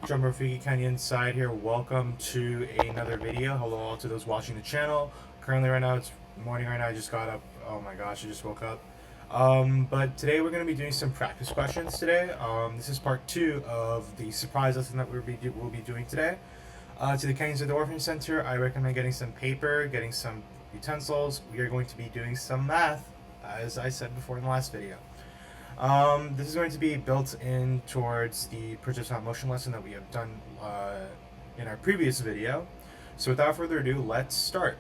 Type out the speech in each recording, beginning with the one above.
Drummer Figgy Kenyan side here. Welcome to another video. Hello all to those watching the channel. Currently right now it's morning right now. I just got up. Oh my gosh, I just woke up. But today we're going to be doing some practice questions today. This is part 2 of the surprise lesson that we'll be doing today. To the Kenyans at the Orphanage Center, I recommend getting some paper, getting some utensils. We are going to be doing some math, as I said before in the last video. This is going to be built in towards the projectile motion lesson that we have done in our previous video. So without further ado, let's start.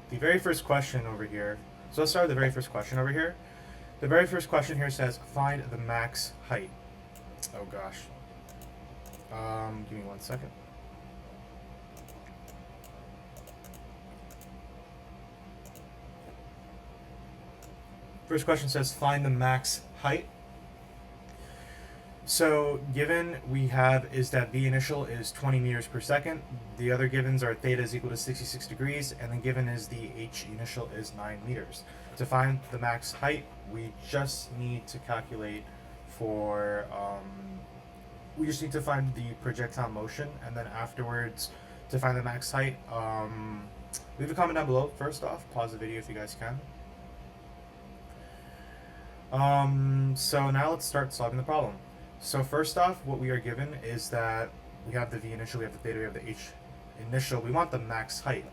The very first question over here. So let's start with the very first question over here. The very first question here says, find the max height. Oh gosh. Give me 1 second. First question says, find the max height. So given we have is that V initial is 20 meters per second. The other givens are theta is equal to 66 degrees, and then given is the H initial is 9 meters. To find the max height, we just need to calculate for, we just need to find the projectile motion, and then afterwards, to find the max height, leave a comment down below. First off, pause the video if you guys can. So now let's start solving the problem. So first off, what we are given is that we have the V initial, we have the theta, we have the H initial. We want the max height.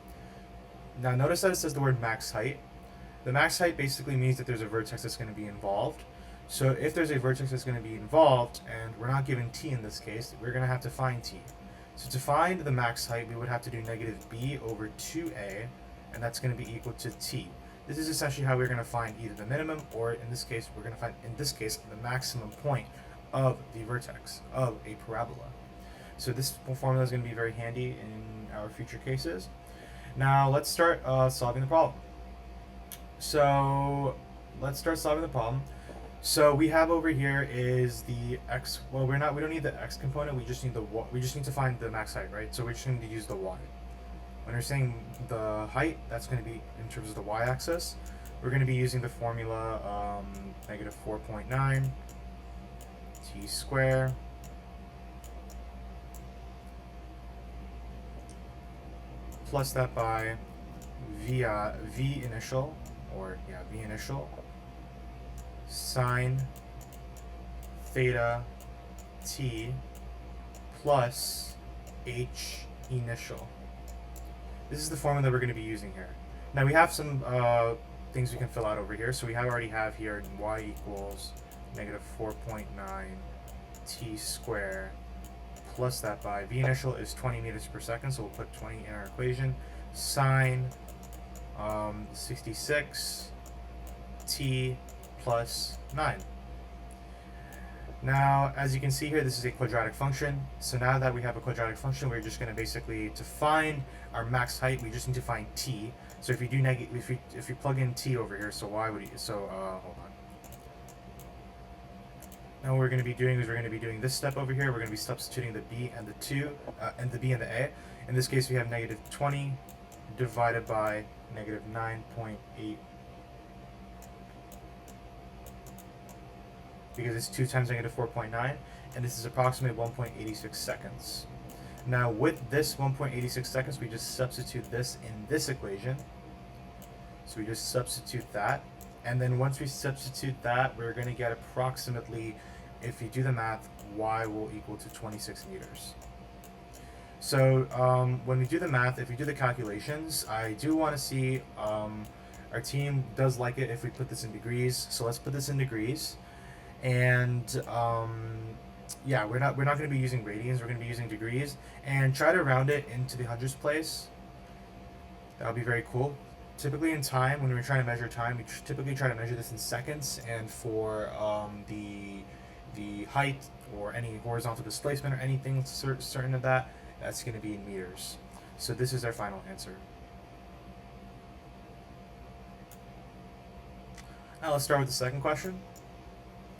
Now notice that it says the word max height. The max height basically means that there's a vertex that's going to be involved. So if there's a vertex that's going to be involved, and we're not given t in this case, we're going to have to find t. So to find the max height, we would have to do negative b over 2a, and that's going to be equal to t. This is essentially how we're going to find either the minimum, or in this case, we're going to find, in this case, the maximum point of the vertex of a parabola. So this formula is going to be very handy in our future cases. Now let's start solving the problem. So let's start solving the problem. So we have over here is the x. Well, we don't need the x component. We just need to find the max height, right? So we're just going to use the y. When we're saying the height, that's going to be in terms of the y-axis. We're going to be using the formula negative 4.9 t squared plus that by v initial, or yeah, v initial sine theta t plus h initial. This is the formula that we're going to be using here. Now we have some things we can fill out over here. So we already have here y equals negative 4.9 t squared plus that by v initial is 20 meters per second, so we'll put 20 in our equation. Sine 66 t plus 9. Now, as you can see here, this is a quadratic function. So now that we have a quadratic function, we're just going to basically, to find our max height, we just need to find t. So if you do if you plug in t over here, so why would you? So hold on. Now what we're going to be doing is we're going to be doing this step over here. We're going to be substituting the b and the 2 and the b and the a. In this case, we have negative 20 divided by negative 9.8. Because it's 2 times negative 4.9, and this is approximately 1.86 seconds. Now with this 1.86 seconds, we just substitute this in this equation. So we just substitute that, and then once we substitute that, we're going to get approximately, if you do the math, y will equal to 26 meters. So when we do the math, if we do the calculations, I do want to see, our team does like it if we put this in degrees, so let's put this in degrees. And yeah, we're not going to be using radians, we're going to be using degrees, and try to round it into the hundredths place. That would be very cool. Typically in time, when we're trying to measure time, we typically try to measure this in seconds, and for the height or any horizontal displacement or anything certain of that, that's going to be in meters. So this is our final answer. Now let's start with the second question.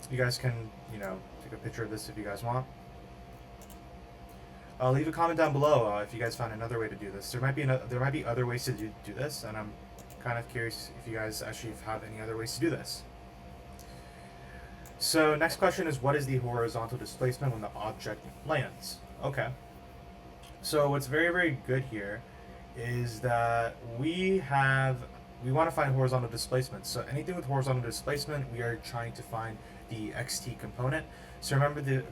You guys can, take a picture of this if you guys want. Leave a comment down below if you guys found another way to do this. There might be other ways to do this, and I'm kind of curious if you guys actually have any other ways to do this. So next question is, what is the horizontal displacement when the object lands? Okay. So what's very, very good here is that we want to find horizontal displacement. So anything with horizontal displacement, we are trying to find the xt component. So remember the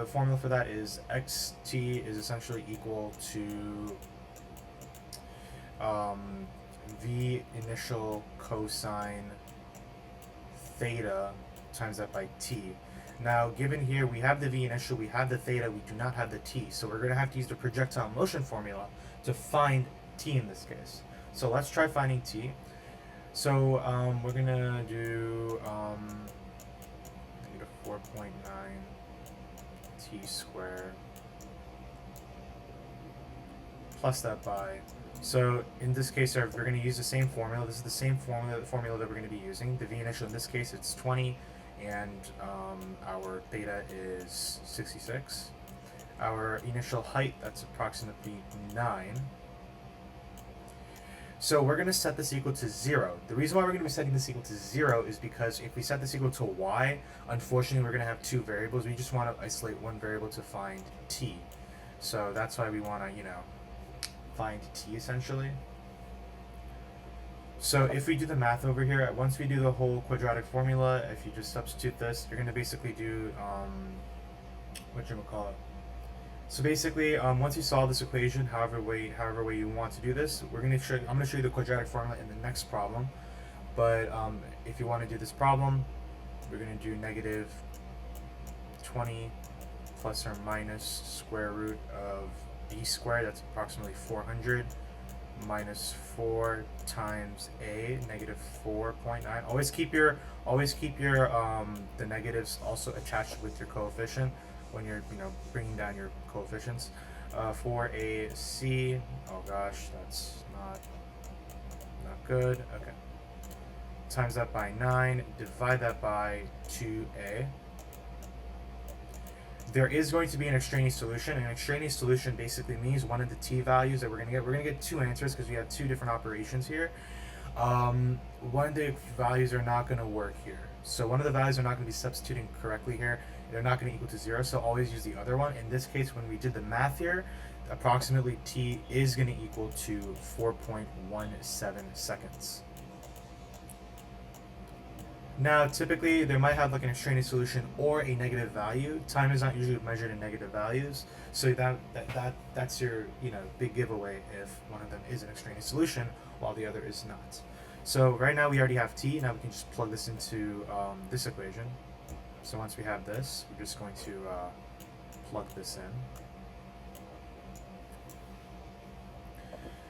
formula for that is xt is essentially equal to v initial cosine theta times that by t. Now, given here we have the v initial, we have the theta, we do not have the t. So we're going to have to use the projectile motion formula to find t in this case. So let's try finding t. So we're going to do -4.9 t squared plus that by. So in this case, we're going to use the same formula. This is the same formula that we're going to be using. The v initial in this case, it's 20, and our theta is 66. Our initial height, that's approximately 9. So we're going to set this equal to 0. The reason why we're going to be setting this equal to 0 is because if we set this equal to y, unfortunately we're going to have two variables. We just want to isolate one variable to find t. So that's why we want to, find t essentially. So if we do the math over here, once we do the whole quadratic formula, if you just substitute this, you're going to basically do, whatchamacallit. So basically, once you solve this equation, however way you want to do this, I'm going to show you the quadratic formula in the next problem. But if you want to do this problem, we're going to do -20 plus or minus square root of b squared. That's approximately 400 minus 4 times a, -4.9. Always keep your the negatives also attached with your coefficient when you're bringing down your coefficients. 4ac, oh gosh, that's not good. Okay, times that by 9, divide that by 2a. There is going to be an extraneous solution. An extraneous solution basically means one of the t values that we're going to get two answers because we have two different operations here. One of the values are not going to work here. So one of the values are not going to be substituting correctly here. They're not going to equal to 0, so always use the other one. In this case, when we did the math here, approximately t is going to equal to 4.17 seconds. Now, typically, they might have like an extraneous solution or a negative value. Time is not usually measured in negative values, so that's your big giveaway if one of them is an extraneous solution while the other is not. So right now we already have t. Now we can just plug this into this equation. So once we have this, we're just going to plug this in.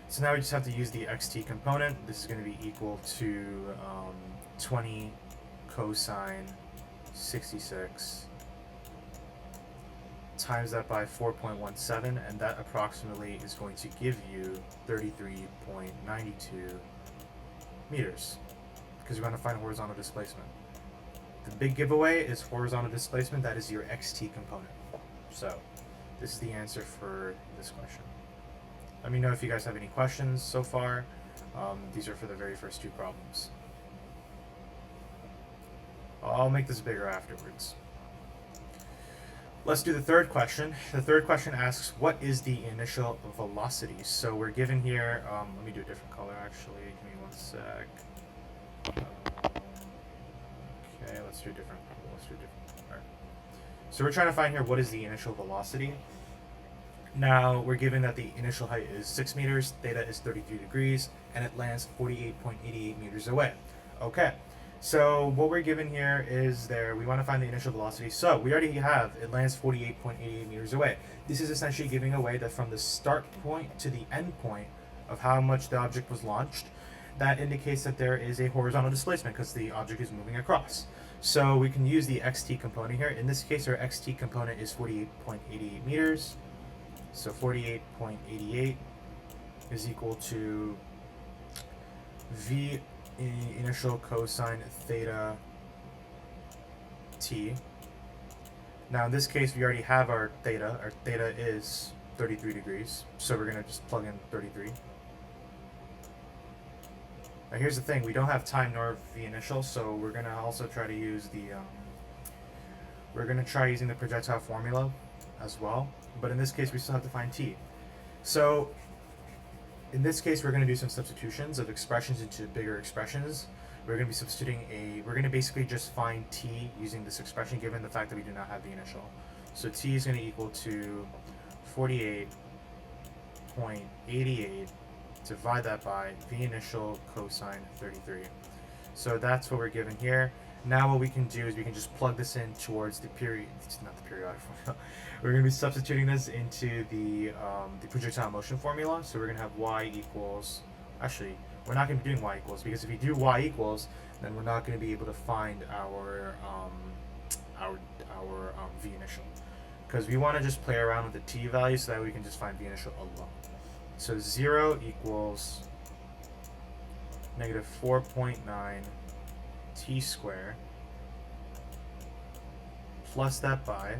So now we just have to use the xt component. This is going to be equal to 20 cosine 66 times that by 4.17, and that approximately is going to give you 33.92 meters, because we want to find horizontal displacement. The big giveaway is horizontal displacement. That is your xt component. So this is the answer for this question. Let me know if you guys have any questions so far. These are for the very first two problems. I'll make this bigger afterwards. Let's do the third question. The third question asks, what is the initial velocity? So we're given here, let me do a different color actually, give me one sec. Okay, let's do a different, all right. So we're trying to find here what is the initial velocity. Now we're given that the initial height is 6 meters, theta is 33 degrees, and it lands 48.88 meters away. Okay. So what we're given here is we want to find the initial velocity. So we already have, it lands 48.88 meters away. This is essentially giving away that from the start point to the end point of how much the object was launched, that indicates that there is a horizontal displacement because the object is moving across. So we can use the xt component here. In this case, our xt component is 48.88 meters. So 48.88 is equal to v initial cosine theta t. Now in this case we already have our theta. Our theta is 33 degrees, so we're going to just plug in 33. Now here's the thing, we don't have time nor v initial, so we're going to also try to use the we're going to try using the projectile formula as well, but in this case we still have to find t. So in this case we're going to do some substitutions of expressions into bigger expressions. We're going to be substituting we're going to basically just find t using this expression given the fact that we do not have the initial. So t is going to equal to 48.88, divide that by v initial cosine 33. So that's what we're given here. Now what we can do is we can just plug this in towards the period, not the periodic formula. We're going to be substituting this into the projectile motion formula. So we're going to have y equals, actually, we're not going to be doing y equals, because if we do y equals, then we're not going to be able to find our v initial. Because we want to just play around with the t value so that we can just find v initial alone. So 0 equals negative 4.9 t squared plus that by,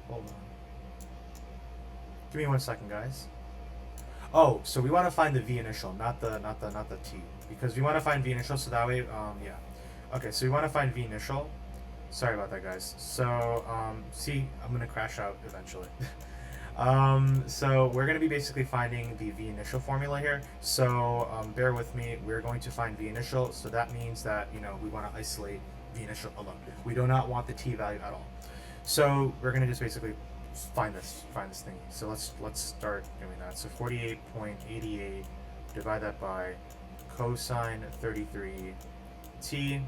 hold on, give me 1 second, guys. Oh, so we want to find the v initial, not the t, because we want to find v initial so that way, yeah. Okay, so we want to find v initial. Sorry about that, guys. So see, I'm gonna crash out eventually. So we're going to be basically finding the v initial formula here. So bear with me. We're going to find v initial. So that means that, you know, we want to isolate v initial alone. We do not want the t value at all. So we're going to just basically find this thing. So let's start doing that. So 48.88, divide that by cosine 33 t,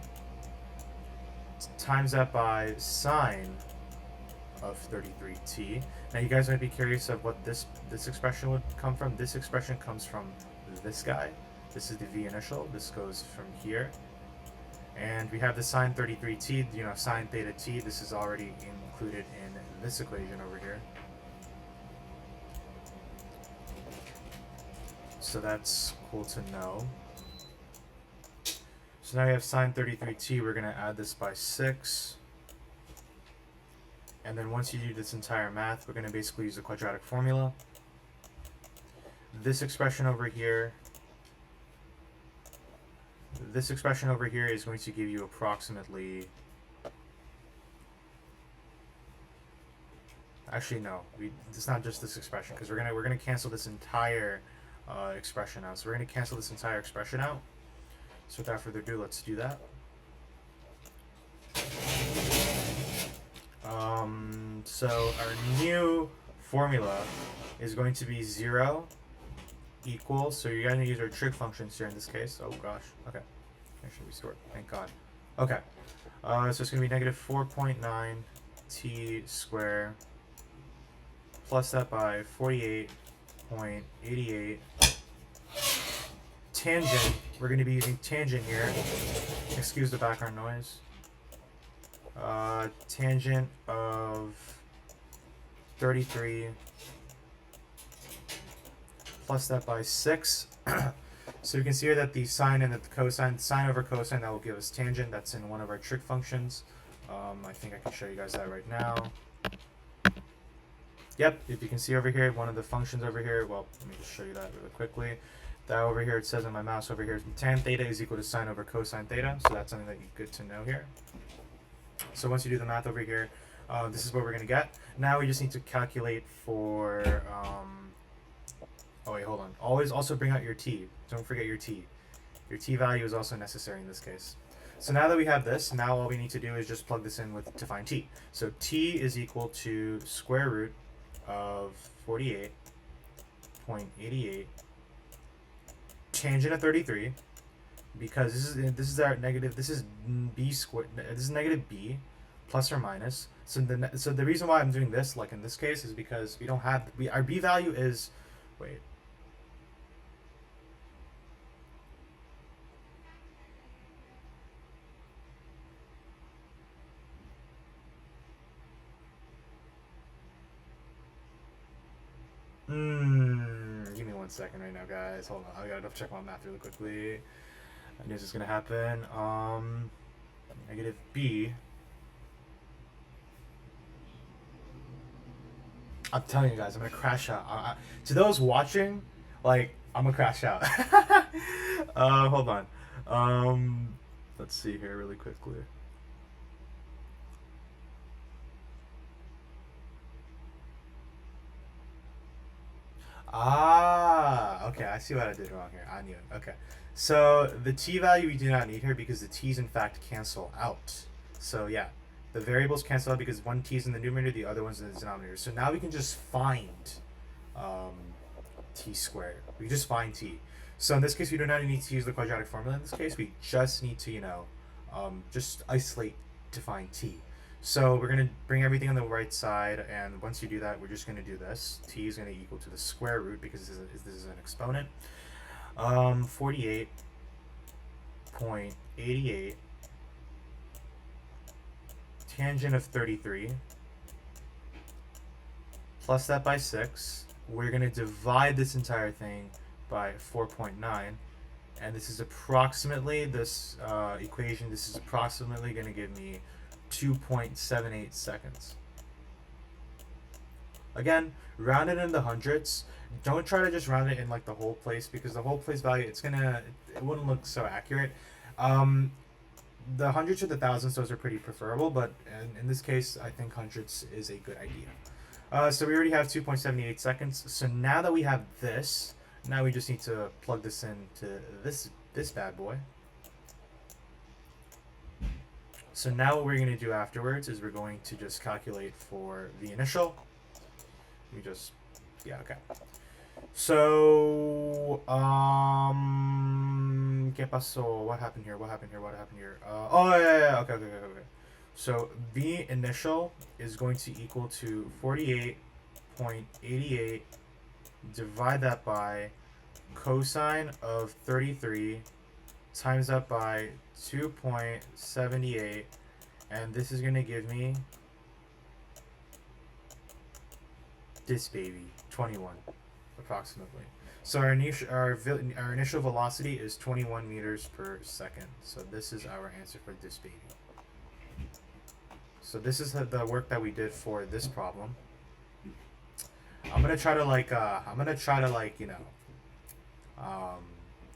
times that by sine of 33t. Now you guys might be curious of what this expression would come from. This expression comes from this guy. This is the v initial. This goes from here. And we have the sine 33t, you know, sine theta t. This is already included in this equation over here. So that's cool to know. So now we have sine 33t. We're going to add this by 6. And then once you do this entire math, we're going to basically use the quadratic formula. This expression over here is going to give you approximately, actually no, it's not just this expression, because we're gonna cancel this entire expression out. So we're going to cancel this entire expression out. So without further ado, let's do that. So our new formula is going to be 0 equals, so you're going to use our trig functions here in this case. Oh gosh, okay. Actually restored, thank God. Okay, so it's going to be negative 4.9 t squared plus that by 48.88 tangent. We're going to be using tangent here. Excuse the background noise. Tangent of 33 plus that by 6. So you can see here that the sine and the cosine, sine over cosine, that will give us tangent. That's in one of our trig functions. I think I can show you guys that right now. Yep, if you can see over here, one of the functions over here, well, let me just show you that really quickly. That over here, it says on my mouse over here, tan theta is equal to sine over cosine theta. So that's something that you're good to know here. So once you do the math over here, this is what we're going to get. Now we just need to calculate for, oh wait, hold on. Always also bring out your t. Don't forget your t. Your t value is also necessary in this case. So now that we have this, now all we need to do is just plug this in to find t. So t is equal to square root of 48.88 tangent of 33, because this is our negative, this is b squared, this is negative b plus or minus. So the reason why I'm doing this, like in this case, is because we don't have, our b value is, wait, give me 1 second right now, guys. Hold on, I gotta check my math really quickly. I knew this is gonna happen. Negative b. I'm telling you guys, I'm gonna crash out. To those watching, like, I'm gonna crash out. Hold on. Let's see here really quickly. Ah, okay, I see what I did wrong here. I knew it. Okay. So the t value we do not need here because the t's in fact cancel out. So yeah, the variables cancel out because one t is in the numerator, the other one's in the denominator. So now we can just find um, t squared. We just find t. So in this case, we do not need to use the quadratic formula. In this case, we just need to, just isolate to find t. So we're going to bring everything on the right side, and once you do that, we're just going to do this. T is going to equal to the square root because this is an exponent. 48.88 tangent of 33 plus that by 6. We're going to divide this entire thing by 4.9, and this is approximately this equation. This is approximately going to give me 2.78 seconds. Again, round it in the hundreds. Don't try to just round it in like the whole place because the whole place value it wouldn't look so accurate. The hundreds or the thousands, those are pretty preferable, but in this case, I think hundreds is a good idea. So we already have 2.78 seconds. So now that we have this, now we just need to plug this into this bad boy. So now what we're going to do afterwards is we're going to just calculate for the initial. Okay. So, ¿qué pasó? What happened here? Okay. So the initial is going to equal to 48.88. Divide that by cosine of 33 times that by 2.78, and this is going to give me this baby, 21 approximately. So our initial velocity is 21 meters per second. So this is our answer for this baby. So this is the work that we did for this problem. I'm gonna try to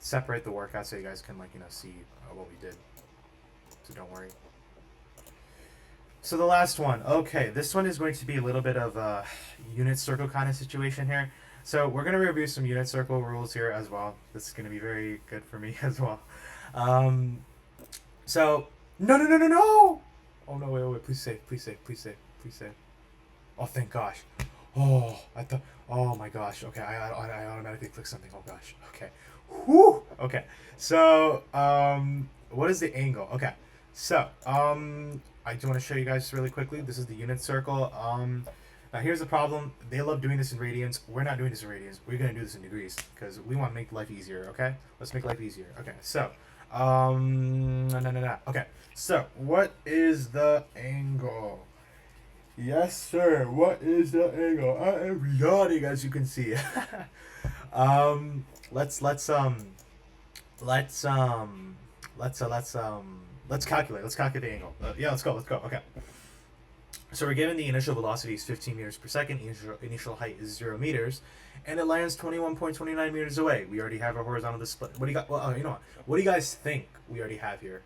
separate the work out so you guys can see what we did. So don't worry. So the last one. Okay, this one is going to be a little bit of a unit circle kind of situation here. So we're gonna review some unit circle rules here as well. This is gonna be very good for me as well. So no! Oh no! Wait! Please save! Oh, thank gosh! Oh, oh my gosh! Okay, I automatically clicked something. Oh gosh! Okay. Whew! Okay. So what is the angle? Okay. So I do want to show you guys really quickly. This is the unit circle. Now here's the problem. They love doing this in radians. We're not doing this in radians. We're gonna do this in degrees because we want to make life easier. Okay. Let's make life easier. Okay. So no. Okay. So what is the angle? Yes, sir. What is the angle? I am yawning, as you can see. Let's calculate. Let's calculate the angle. Yeah, let's go. Okay. So we're given the initial velocity is 15 meters per second. Initial height is 0 meters, and it lands 21.29 meters away. We already have a horizontal display. What do you got? Well, you know what? What do you guys think we already have here?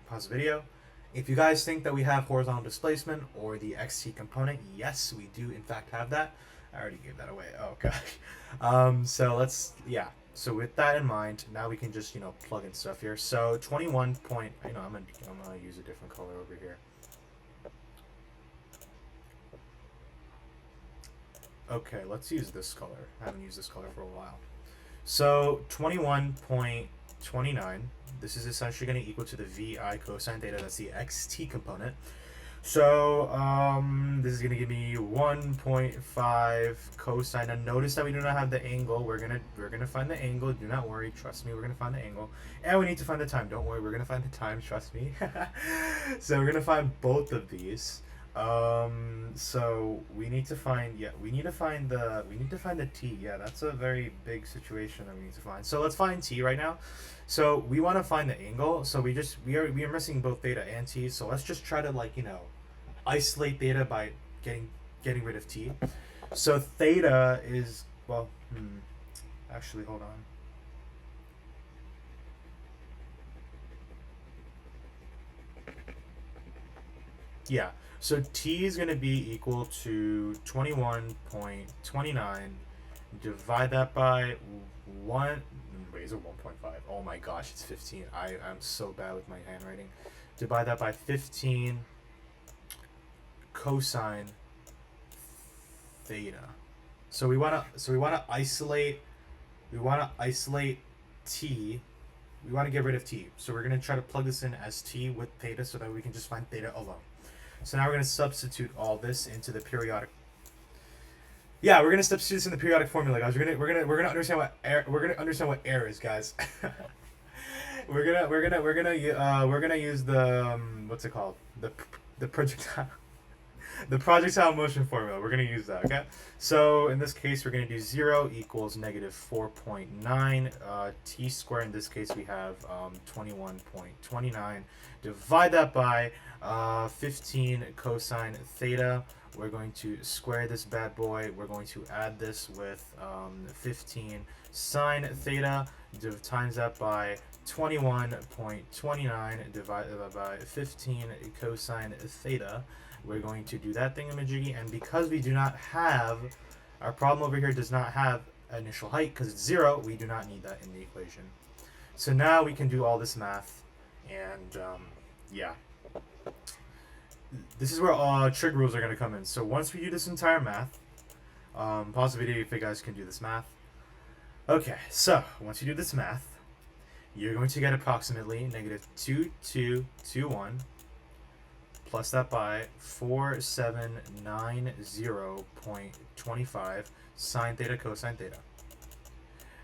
Pause the video. If you guys think that we have horizontal displacement or the xt component, yes, we do in fact have that. I already gave that away. Oh gosh. So with that in mind, now we can just plug in stuff here. So 21 point. I'm gonna use a different color over here. Okay, let's use this color. I haven't used this color for a while. So 21.29. This is essentially going to equal to the VI cosine theta. That's the xt component. So this is going to give me 1.5 cosine. Now notice that we do not have the angle. We're gonna find the angle. Do not worry. Trust me. We're gonna find the angle, and we need to find the time. Don't worry. We're gonna find the time. Trust me. So we're gonna find both of these. So we need to find the t. Yeah, that's a very big situation that we need to find. So let's find t right now. So we want to find the angle. So we are missing both theta and t. So let's just try to isolate theta by getting rid of t. So theta is actually hold on. Yeah. So t is going to be equal to 21.29 Divide that by 1. Wait, is it 1.5? Oh my gosh, it's 15. I'm so bad with my handwriting. Divide that by 15 cosine theta. So we want to isolate t. We want to get rid of t. So we're going to try to plug this in as t with theta so that we can just find theta alone. So now we're going to substitute all this into the periodic. Yeah, we're going to substitute this in the periodic formula, guys. We're going to understand what air is, guys. we're going to use the what's it called? The projectile the projectile motion formula. We're going to use that, okay? So in this case, we're going to do 0 equals negative 4.9 t squared. In this case, we have 21.29. Divide that by 15 cosine theta. We're going to square this bad boy. We're going to add this with 15 sine theta. Times that by 21.29 divided by 15 cosine theta. We're going to do that thingamajiggy, and because we do not have, our problem over here does not have initial height because it's 0, we do not need that in the equation. So now we can do all this math, and yeah. This is where trig rules are going to come in. So once we do this entire math, pause the video if you guys can do this math. Okay, so once you do this math, you're going to get approximately negative 2221 plus that by 4790.25 sine theta cosine theta.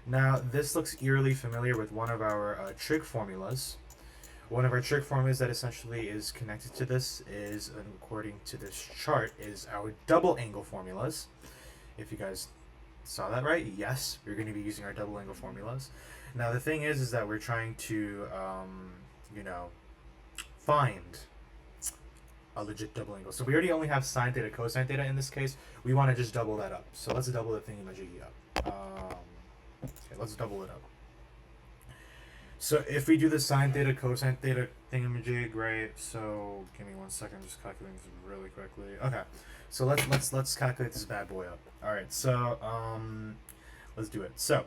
Now, this looks eerily familiar with one of our trig formulas. One of our trig formulas that essentially is connected to this is, according to this chart, is our double angle formulas. If you guys saw that right, yes, we're going to be using our double angle formulas. Now, the thing is that we're trying to, find a legit double angle. So we already only have sine theta, cosine theta in this case. We want to just double that up. So let's double the thingamajiggy up. Okay, let's double it up. So if we do the sine theta, cosine theta thingamajig, right? So give me 1 second, I'm just calculating this really quickly. Okay, so let's calculate this bad boy up. All right, so let's do it. So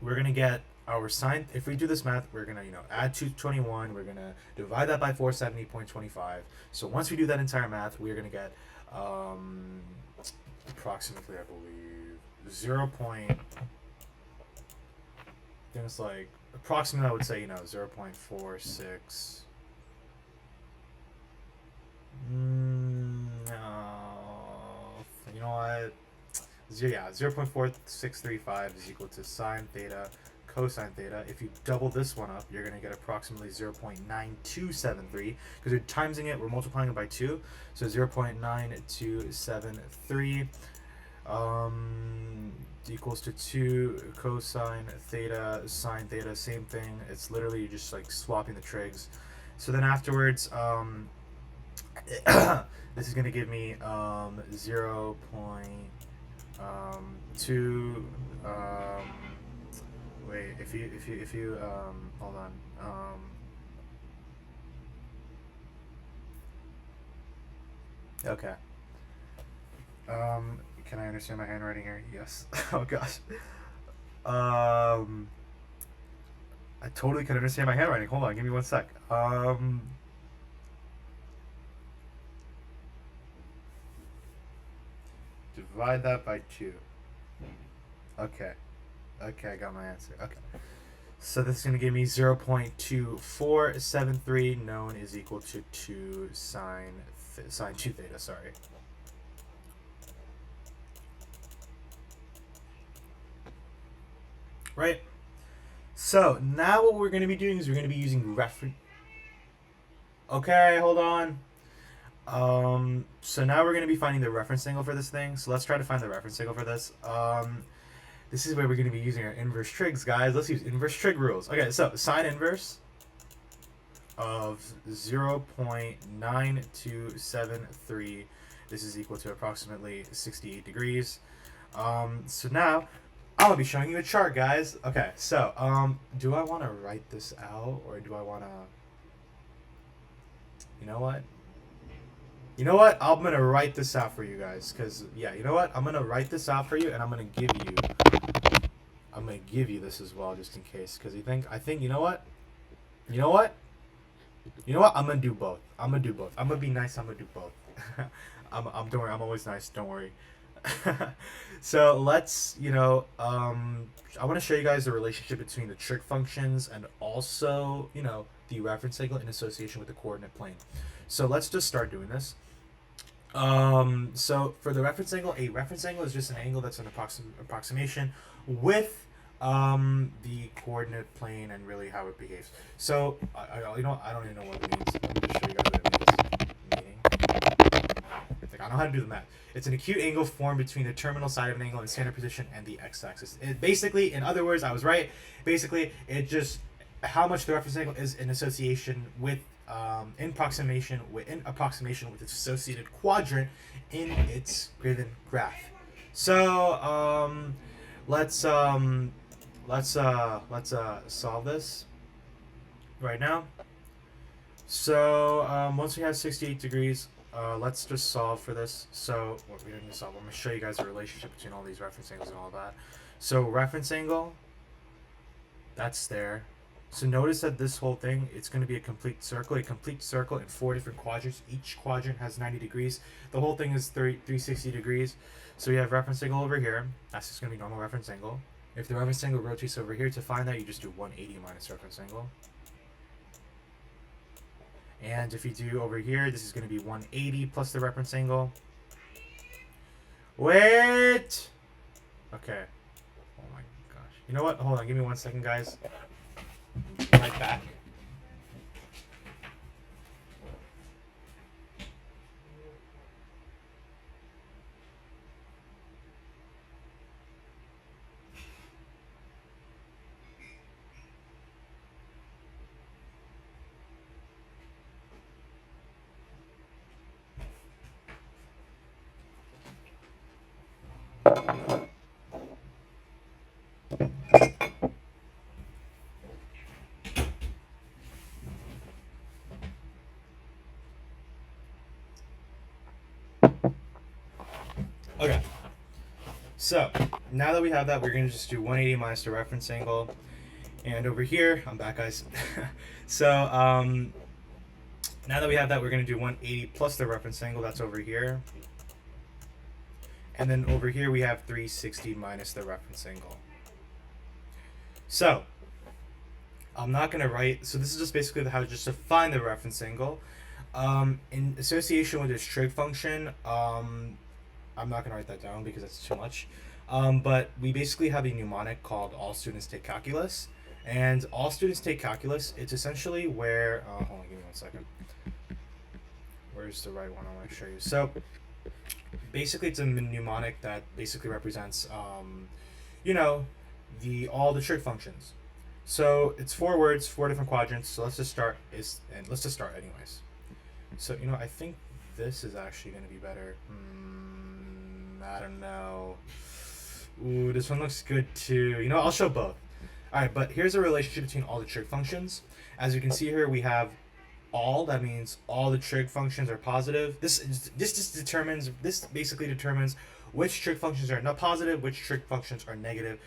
we're gonna get our sine. If we do this math, we're gonna add 221. We're gonna divide that by 470.25. So once we do that entire math, we're gonna get approximately, I believe, 0. I think it's like approximately, I would say 0.46. You know what? 0.4635 is equal to sine theta cosine theta. If you double this one up, you're going to get approximately 0.9273 because we're timesing it, we're multiplying it by 2. So 0.9273 equals to 2 cosine theta sine theta, same thing. It's literally just like swapping the trigs. So then afterwards, this is going to give me 0.2 wait, if you hold on, okay, can I understand my handwriting here? Yes. Oh gosh, I totally can understand my handwriting. Hold on, give me 1 sec. Divide that by 2. Okay, I got my answer. Okay, so this is going to give me 0.2473, known is equal to 2 sine 2 theta, sorry. Right? So now what we're going to be doing is we're going to be using reference. Okay, hold on. So now we're going to be finding the reference angle for this thing. So let's try to find the reference angle for this. This is where we're going to be using our inverse trigs, guys. Let's use inverse trig rules. Okay, so sine inverse of 0.9273. This is equal to approximately 68 degrees. So now I'm gonna be showing you a chart, guys. Okay, so do I want to write this out, or do I want to? You know what? You know what? I'm gonna write this out for you guys, cause yeah, you know what? I'm gonna write this out for you, and I'm gonna give you this as well, just in case, cause I think, you know what? You know what? You know what? I'm gonna do both. I'm gonna do both. I'm gonna be nice. I'm gonna do both. Don't worry. I'm always nice. Don't worry. So let's, I want to show you guys the relationship between the trig functions and also, the reference angle in association with the coordinate plane. So let's just start doing this. So for the reference angle, a reference angle is just an angle that's an approximation with the coordinate plane and really how it behaves. So I don't even know what it means. Let me just show you guys what it means. Like, I know how to do the math. It's an acute angle formed between the terminal side of an angle in standard position and the x-axis. It basically, in other words, I was right. Basically, it just how much the reference angle is in association with in approximation with its associated quadrant in its given graph. So let's solve this right now. So once we have 68 degrees, let's just solve for this. So what we're going to solve, I'm going to show you guys the relationship between all these reference angles and all that. So reference angle, that's there. So notice that this whole thing, it's going to be a complete circle in 4 different quadrants. Each quadrant has 90 degrees. The whole thing is 360 degrees. So we have reference angle over here. That's just going to be normal reference angle. If the reference angle rotates over here, to find that, you just do 180 minus reference angle. And if you do over here, this is going to be 180 plus the reference angle. Wait! Okay. Oh my gosh. You know what? Hold on. Give me 1 second, guys. Right back. Okay. So now that we have that, we're going to just do 180 minus the reference angle. And over here, I'm back, guys. So now that we have that, we're going to do 180 plus the reference angle. That's over here. And then over here, we have 360 minus the reference angle. So I'm not going to write. So this is just basically how to just define the reference angle. In association with this trig function, I'm not going to write that down because that's too much. But we basically have a mnemonic called All Students Take Calculus. And All Students Take Calculus, it's essentially where... hold on, give me 1 second. Where's the right one I want to show you? So basically it's a mnemonic that basically represents, all the trig functions. So it's 4 words, 4 different quadrants. So let's just start anyways. So, I think this is actually going to be better. I don't know. Ooh, this one looks good too. I'll show both. Alright, but here's a relationship between all the trig functions. As you can see here, we have all. That means all the trig functions are positive. This basically determines which trig functions are not positive, which trig functions are negative,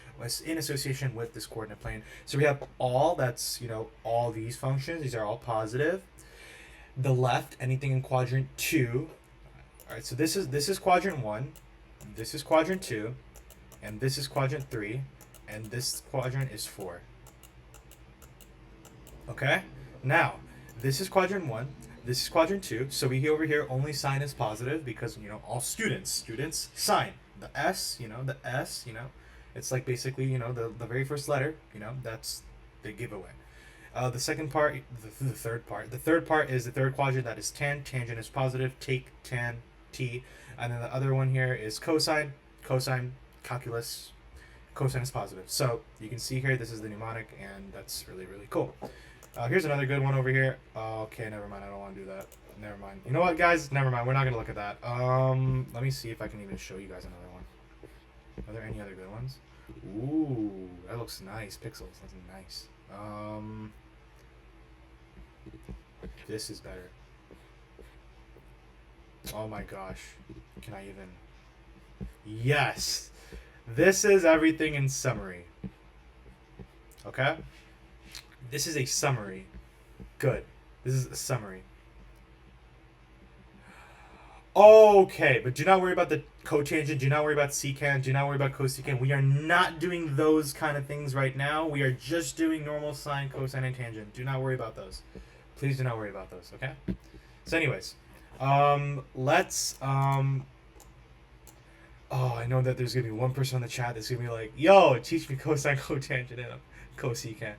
in association with this coordinate plane. So we have all. That's all these functions. These are all positive. The left, anything in quadrant 2. All right, so this is quadrant 1, this is quadrant 2, and this is quadrant 3, and this quadrant is 4. Okay? Now, this is quadrant 1, this is quadrant 2, so we over here only sign is positive because, all students sign. The S, it's like basically, the very first letter, that's the giveaway. The second part, the third part is the third quadrant, that is tan. Tangent is positive. Take tan, t. And then the other one here is cosine. Cosine, calculus. Cosine is positive. So you can see here, this is the mnemonic, and that's really, really cool. Here's another good one over here. Okay, never mind. I don't want to do that. Never mind. You know what, guys? Never mind. We're not going to look at that. Let me see if I can even show you guys another one. Are there any other good ones? Ooh, that looks nice. Pixels. That's nice. This is better. Oh my gosh. Can I even? Yes. This is everything in summary. Okay? This is a summary. Good. This is a summary. Okay, but do not worry about the cotangent. Do not worry about secant. Do not worry about cosecant. We are not doing those kind of things right now. We are just doing normal sine, cosine, and tangent. Do not worry about those. Please do not worry about those, okay? So anyways, let's, oh, I know that there's going to be one person on the chat that's going to be like, yo, teach me cosine, cotangent, and cosecant.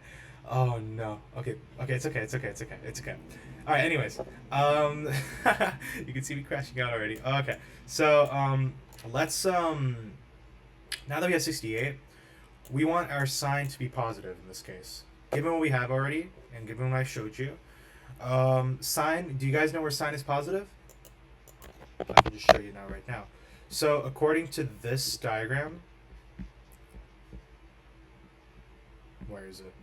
Oh, no. Okay, it's okay. All right, anyways. You can see me crashing out already. Okay, so, let's, now that we have 68, we want our sign to be positive in this case. Given what we have already, and given what I showed you, sine, do you guys know where sine is positive? I can just show you now right now. So according to this diagram, where is it?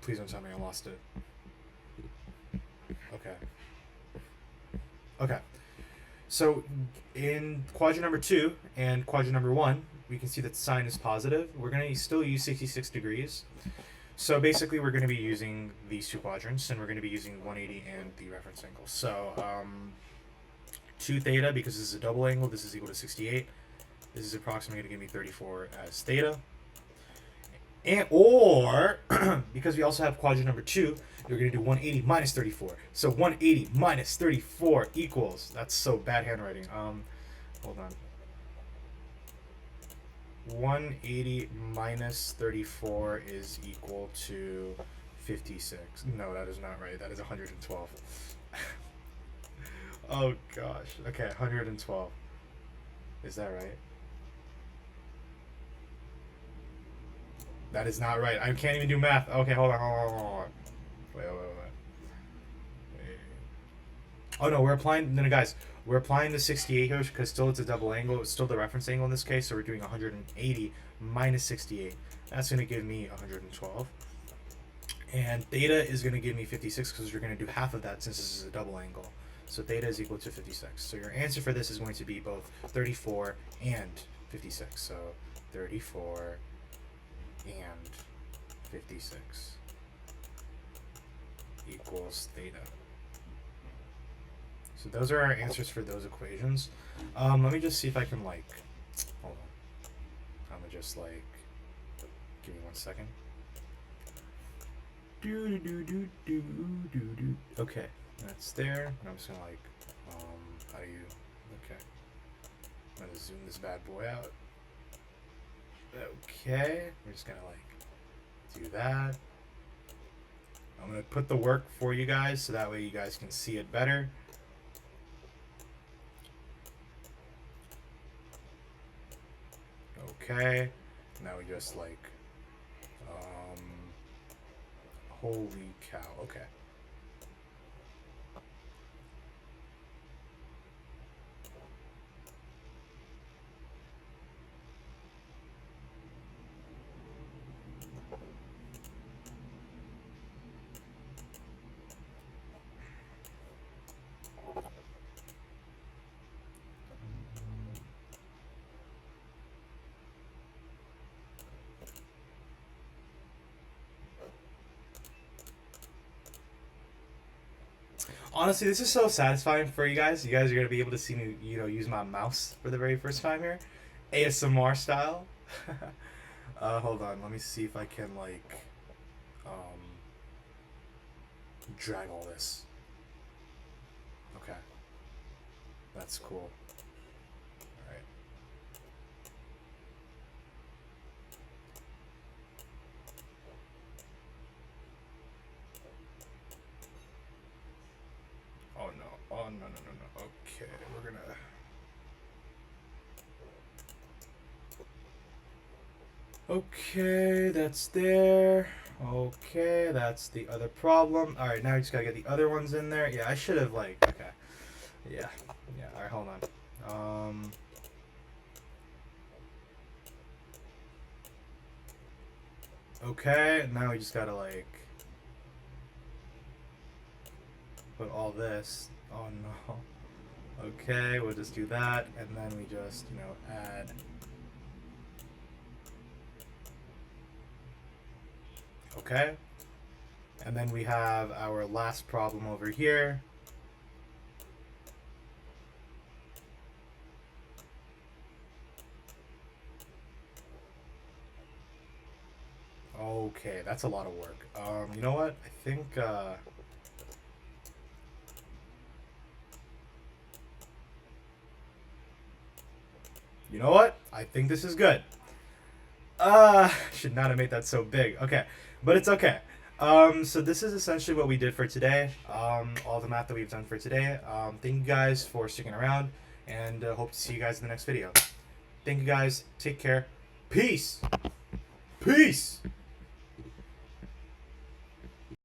Please don't tell me I lost it. Okay. So in quadrant number 2 and quadrant number 1, we can see that sine is positive. We're going to still use 66 degrees. So basically we're going to be using these two quadrants, and we're going to be using 180 and the reference angle. So 2 theta, because this is a double angle, this is equal to 68. This is approximately going to give me 34 as theta. And, or, because we also have quadrant number 2, you're going to do 180 minus 34. So 180 minus 34 equals, that's so bad handwriting. Hold on. 180 minus 34 is equal to 56. No, that is not right. That is 112. Oh gosh. Okay, 112. Is that right? That is not right. I can't even do math. Okay, hold on. Wait. Oh no, we're applying. No, guys, we're applying the 68 here because still it's a double angle. It's still the reference angle in this case, so we're doing 180 minus 68. That's going to give me 112. And theta is going to give me 56 because we're going to do half of that since this is a double angle. So theta is equal to 56. So your answer for this is going to be both 34 and 56. So 34 and 56 equals theta. So those are our answers for those equations. Let me just see if I can, like, hold on. I'm gonna just, like, give me 1 second. Okay, that's there. And I'm just gonna, like, how do you, okay. I'm gonna zoom this bad boy out. Okay, we're just gonna, like, do that. I'm gonna put the work for you guys so that way you guys can see it better. Okay, now we just, like, holy cow, okay. Honestly, this is so satisfying for you guys. You guys are going to be able to see me, use my mouse for the very first time here. ASMR style. Hold on. Let me see if I can, like, drag all this. Okay. That's cool. Alright. Oh no. Oh no. Okay, we're gonna. Okay, that's there. Okay, that's the other problem. Alright, now we just gotta get the other ones in there. Yeah, I should have, like, okay. Yeah, alright, hold on. Okay, now we just gotta, like, put all this. Oh no. Okay, we'll just do that, and then we just, you know, add. Okay. And then we have our last problem over here. Okay, that's a lot of work. You know what? I think, you know what? I think this is good. Should not have made that so big. Okay, but it's okay. So this is essentially what we did for today. All the math that we've done for today. Thank you guys for sticking around, and hope to see you guys in the next video. Thank you guys. Take care. Peace. Peace.